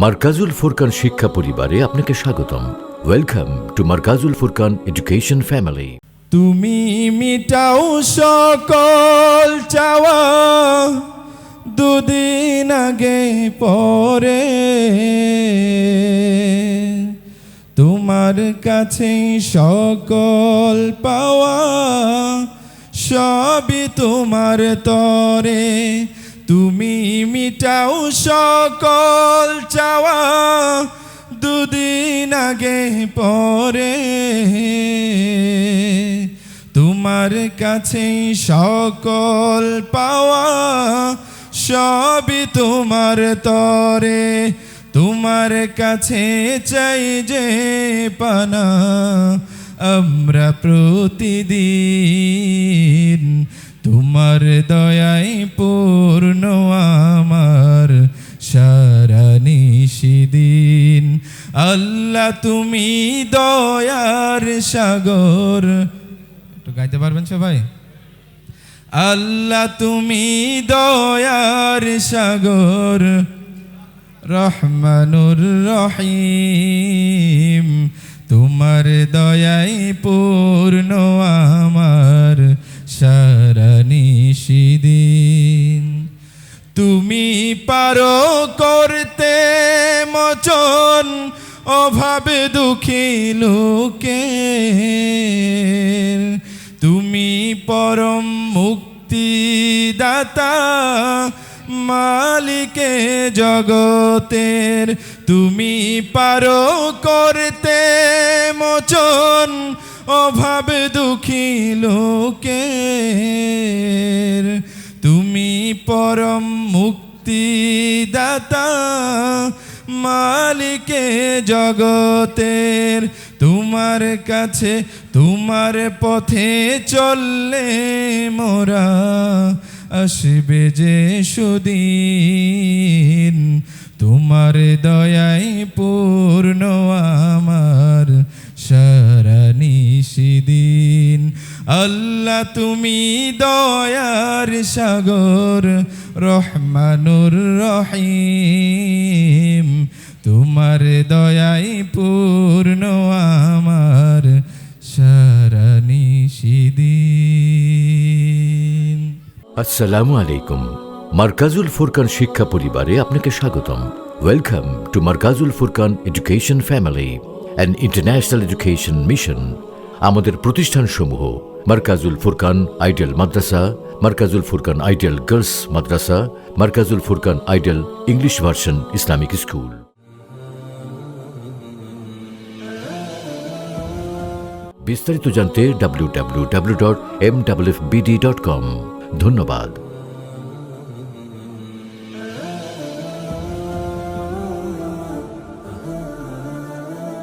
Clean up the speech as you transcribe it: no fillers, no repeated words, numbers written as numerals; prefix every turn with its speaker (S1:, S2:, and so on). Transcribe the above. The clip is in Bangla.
S1: মারকাজুল ফুরকান শিক্ষা পরিবারে আপনাকে স্বাগতম। Welcome to Markazul Furqan education family.
S2: তুমি মিটাও সকল চাওয়া, দুদিন আগে পরে তোমার কাছে সকল পাওয়া, সবই তোমার তরে। তুমি মিটাও সকল চাওয়া, দুদিন আগে পরে তোমার কাছে সকল পাওয়া, সবই তোমার তরে। তোমার কাছে চাই যে পানা, আমরা প্রতিদিন তোমার দয়ায় পূর্ণ আমার সারা নিশিদিন। আল্লাহ তুমি দয়ার সাগর, একটু গাইতে পারবেন সবাই? আল্লাহ তুমি দয়ার সাগর, রহমানুর রহিম। তোমার দয়ায় পূর্ণ আমার সারা নিশিদিন। তুমি পারো করতে মোচন অভাবে দুঃখী লোকের, তুমি পরম মুক্তিদাতা মালিকে জগতের। তুমি পারো করতে মোচন অভাব দুঃখী লোকের, তুমি পরম মুক্তিদাতা মালিকে জগতের। তোমার কাছে তোমার পথে চললে মোরা আসবে যে সুদিন, তোমার দয়ায় পূর্ণ আমার সারা নিশিদিন। আল্লাহ তুমি দয়ার সাগর, রহমানুর রহিম। তোমার দয়ায় পূর্ণ আমার সারা নিশিদিন।
S1: আসসালামু আলাইকুম। মারকাজুল ফুরকান শিক্ষা পরিবারে আপনাকে স্বাগতম। Welcome to Markazul Furqan education family, an international education mission. আমাদের প্রতিষ্ঠানসমূহ Markazul Furqan ideal madrasa, Markazul Furqan ideal girls madrasa, Markazul Furqan ideal English version Islamic school. বিস্তারিত জানতে www.mwfbd.com। ধন্যবাদ।